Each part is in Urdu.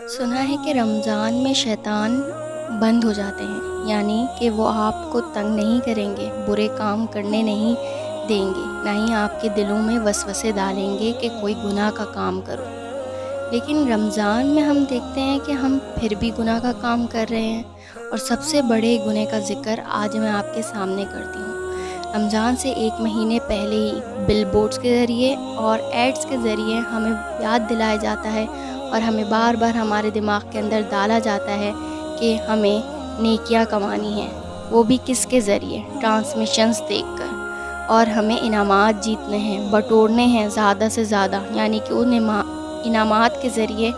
سنا ہے کہ رمضان میں شیطان بند ہو جاتے ہیں، یعنی کہ وہ آپ کو تنگ نہیں کریں گے، برے کام کرنے نہیں دیں گے، نہ ہی آپ کے دلوں میں وسوسے ڈالیں گے کہ کوئی گناہ کا کام کرو۔ لیکن رمضان میں ہم دیکھتے ہیں کہ ہم پھر بھی گناہ کا کام کر رہے ہیں، اور سب سے بڑے گناہ کا ذکر آج میں آپ کے سامنے کرتی ہوں۔ رمضان سے ایک مہینے پہلے ہی بل بورڈز کے ذریعے اور ایڈز کے ذریعے ہمیں یاد دلایا جاتا ہے، اور ہمیں بار بار ہمارے دماغ کے اندر ڈالا جاتا ہے کہ ہمیں نیکیاں کمانی ہیں، وہ بھی کس کے ذریعے؟ ٹرانسمیشنز دیکھ کر، اور ہمیں انعامات جیتنے ہیں، بٹورنے ہیں زیادہ سے زیادہ، یعنی کہ ان انعامات کے ذریعے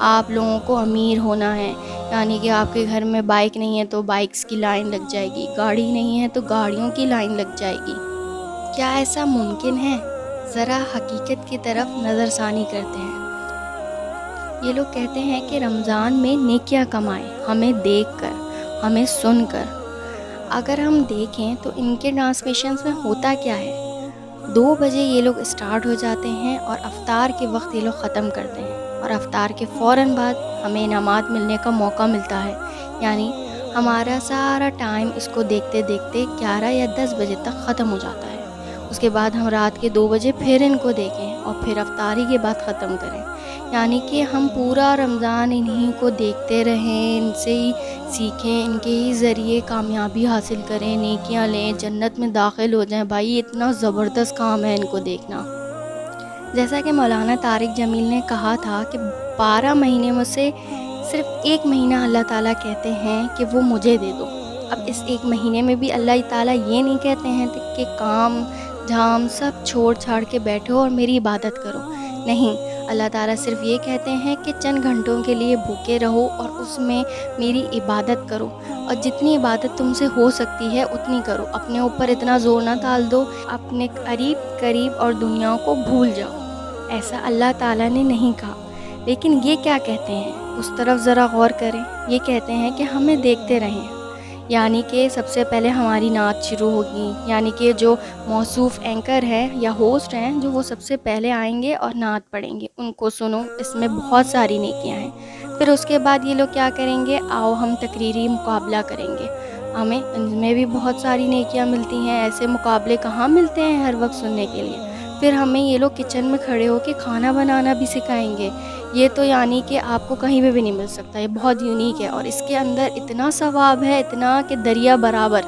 آپ لوگوں کو امیر ہونا ہے۔ یعنی کہ آپ کے گھر میں بائک نہیں ہے تو بائکس کی لائن لگ جائے گی، گاڑی نہیں ہے تو گاڑیوں کی لائن لگ جائے گی۔ کیا ایسا ممکن ہے؟ ذرا حقیقت کی طرف نظر ثانی کرتے ہیں۔ یہ لوگ کہتے ہیں کہ رمضان میں نیکیاں کمائیں، ہمیں دیکھ کر، ہمیں سن کر۔ اگر ہم دیکھیں تو ان کے ٹرانسمیشنز میں ہوتا کیا ہے؟ 2 بجے یہ لوگ اسٹارٹ ہو جاتے ہیں اور افطار کے وقت یہ لوگ ختم کرتے ہیں، اور افطار کے فوراً بعد ہمیں انعامات ملنے کا موقع ملتا ہے۔ یعنی ہمارا سارا ٹائم اس کو دیکھتے دیکھتے 11 یا 10 بجے تک ختم ہو جاتا ہے۔ اس کے بعد ہم رات کے 2 بجے پھر ان کو دیکھیں اور پھر افطاری کے بعد ختم کریں۔ یعنی کہ ہم پورا رمضان انہی کو دیکھتے رہیں، ان سے ہی سیکھیں، ان کے ہی ذریعے کامیابی حاصل کریں، نیکیاں لیں، جنت میں داخل ہو جائیں۔ بھائی اتنا زبردست کام ہے ان کو دیکھنا۔ جیسا کہ مولانا طارق جمیل نے کہا تھا کہ 12 مہینے میں سے صرف 1 مہینہ اللہ تعالیٰ کہتے ہیں کہ وہ مجھے دے دو۔ اب اس 1 مہینے میں بھی اللہ تعالیٰ یہ نہیں کہتے ہیں کہ کام جھام سب چھوڑ چھاڑ کے بیٹھو اور میری عبادت کرو۔ نہیں، اللہ تعالیٰ صرف یہ کہتے ہیں کہ چند گھنٹوں کے لیے بھوکے رہو اور اس میں میری عبادت کرو، اور جتنی عبادت تم سے ہو سکتی ہے اتنی کرو۔ اپنے اوپر اتنا زور نہ ڈال دو، اپنے قریب اور دنیا کو بھول جاؤ۔ ایسا اللہ تعالیٰ نے نہیں کہا۔ لیکن یہ کیا کہتے ہیں؟ اس طرف ذرا غور کریں۔ یہ کہتے ہیں کہ ہمیں دیکھتے رہیں، یعنی کہ سب سے پہلے ہماری نعت شروع ہوگی، یعنی کہ جو موصوف اینکر ہیں یا ہوسٹ ہیں جو وہ سب سے پہلے آئیں گے اور نعت پڑھیں گے، ان کو سنو، اس میں بہت ساری نیکیاں ہیں۔ پھر اس کے بعد یہ لوگ کیا کریں گے؟ آؤ ہم تقریری مقابلہ کریں گے، ہمیں ان میں بھی بہت ساری نیکیاں ملتی ہیں، ایسے مقابلے کہاں ملتے ہیں ہر وقت سننے کے لیے۔ پھر ہمیں یہ لوگ کچن میں کھڑے ہو کے کھانا بنانا بھی سکھائیں گے۔ یہ تو یعنی کہ آپ کو کہیں پہ بھی نہیں مل سکتا، یہ بہت یونیک ہے، اور اس کے اندر اتنا ثواب ہے، اتنا کہ دریا برابر۔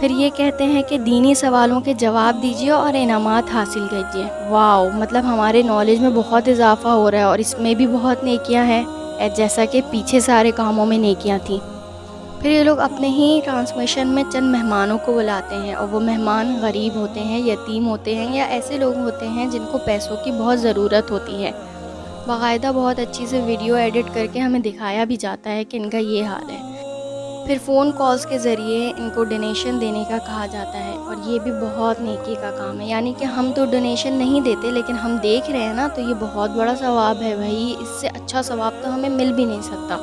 پھر یہ کہتے ہیں کہ دینی سوالوں کے جواب دیجیے اور انعامات حاصل کیجیے۔ واو، مطلب ہمارے نالج میں بہت اضافہ ہو رہا ہے، اور اس میں بھی بہت نیکیاں ہیں، جیسا کہ پیچھے سارے کاموں میں نیکیاں تھیں۔ پھر یہ لوگ اپنے ہی ٹرانسمیشن میں چند مہمانوں کو بلاتے ہیں، اور وہ مہمان غریب ہوتے ہیں، یتیم ہوتے ہیں، یا ایسے لوگ ہوتے ہیں جن کو پیسوں کی بہت ضرورت ہوتی ہے۔ باقاعدہ بہت اچھی سے ویڈیو ایڈٹ کر کے ہمیں دکھایا بھی جاتا ہے کہ ان کا یہ حال ہے۔ پھر فون کالز کے ذریعے ان کو ڈونیشن دینے کا کہا جاتا ہے، اور یہ بھی بہت نیکی کا کام ہے۔ یعنی کہ ہم تو ڈونیشن نہیں دیتے، لیکن ہم دیکھ رہے ہیں نا، تو یہ بہت بڑا ثواب ہے بھائی، اس سے اچھا ثواب تو ہمیں مل بھی نہیں سکتا۔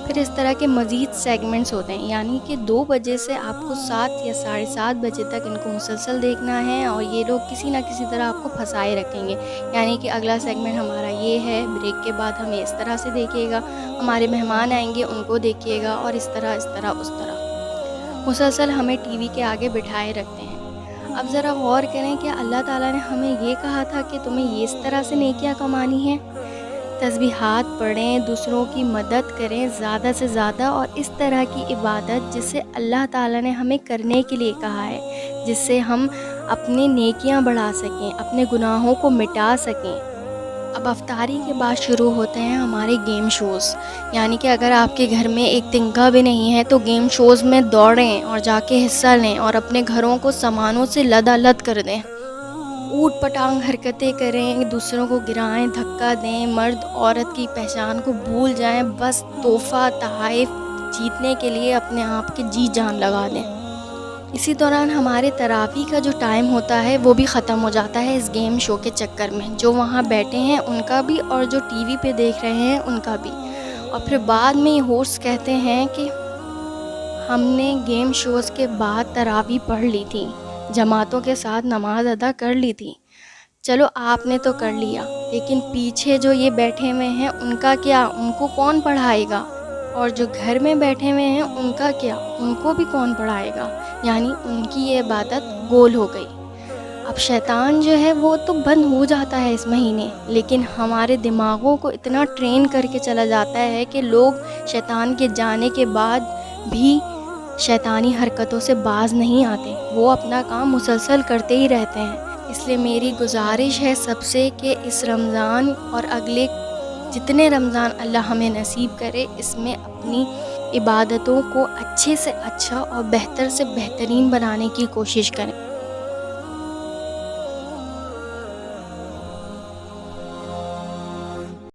پھر اس طرح کے مزید سیگمنٹس ہوتے ہیں، یعنی کہ 2 بجے سے آپ کو 7 یا 7:30 بجے تک ان کو مسلسل دیکھنا ہے، اور یہ لوگ کسی نہ کسی طرح آپ کو پھنسائے رکھیں گے۔ یعنی کہ اگلا سیگمنٹ ہمارا یہ ہے، بریک کے بعد ہمیں اس طرح سے دیکھیے گا، ہمارے مہمان آئیں گے ان کو دیکھیے گا، اور اس طرح اس طرح مسلسل ہمیں ٹی وی کے آگے بٹھائے رکھتے ہیں۔ اب ذرا غور کریں کہ اللہ تعالیٰ نے ہمیں یہ کہا تھا کہ تمہیں یہ اس طرح سے نیکیاں کمانی ہیں؟ تسبیحات پڑھیں، دوسروں کی مدد کریں زیادہ سے زیادہ، اور اس طرح کی عبادت جسے اللہ تعالیٰ نے ہمیں کرنے کے لیے کہا ہے، جس سے ہم اپنی نیکیاں بڑھا سکیں، اپنے گناہوں کو مٹا سکیں۔ اب افطاری کے بعد شروع ہوتے ہیں ہمارے گیم شوز، یعنی کہ اگر آپ کے گھر میں ایک تنکا بھی نہیں ہے تو گیم شوز میں دوڑیں اور جا کے حصہ لیں، اور اپنے گھروں کو سامانوں سے لدالد کر دیں، اوٹ پٹانگ حرکتیں کریں، دوسروں کو گرائیں، دھکا دیں، مرد عورت کی پہچان کو بھول جائیں، بس تحفہ تحائف جیتنے کے لیے اپنے آپ کی جی جان لگا دیں۔ اسی دوران ہمارے تراویح کا جو ٹائم ہوتا ہے وہ بھی ختم ہو جاتا ہے اس گیم شو کے چکر میں، جو وہاں بیٹھے ہیں ان کا بھی، اور جو ٹی وی پہ دیکھ رہے ہیں ان کا بھی۔ اور پھر بعد میں یہ ہوسٹ کہتے ہیں کہ ہم نے گیم شوز کے بعد تراویح پڑھ لی تھی، جماعتوں کے ساتھ نماز ادا کر لی تھی، چلو آپ نے تو کر لیا، لیکن پیچھے جو یہ بیٹھے ہوئے ہیں ان کا کیا؟ ان کو کون پڑھائے گا؟ اور جو گھر میں بیٹھے ہوئے ہیں ان کا کیا؟ ان کو بھی کون پڑھائے گا؟ یعنی ان کی یہ عبادت گول ہو گئی۔ اب شیطان جو ہے وہ تو بند ہو جاتا ہے اس مہینے، لیکن ہمارے دماغوں کو اتنا ٹرین کر کے چلا جاتا ہے کہ لوگ شیطان کے جانے کے بعد بھی شیطانی حرکتوں سے باز نہیں آتے، وہ اپنا کام مسلسل کرتے ہی رہتے ہیں۔ اس لیے میری گزارش ہے سب سے کہ اس رمضان اور اگلے جتنے رمضان اللہ ہمیں نصیب کرے، اس میں اپنی عبادتوں کو اچھے سے اچھا اور بہتر سے بہترین بنانے کی کوشش کریں۔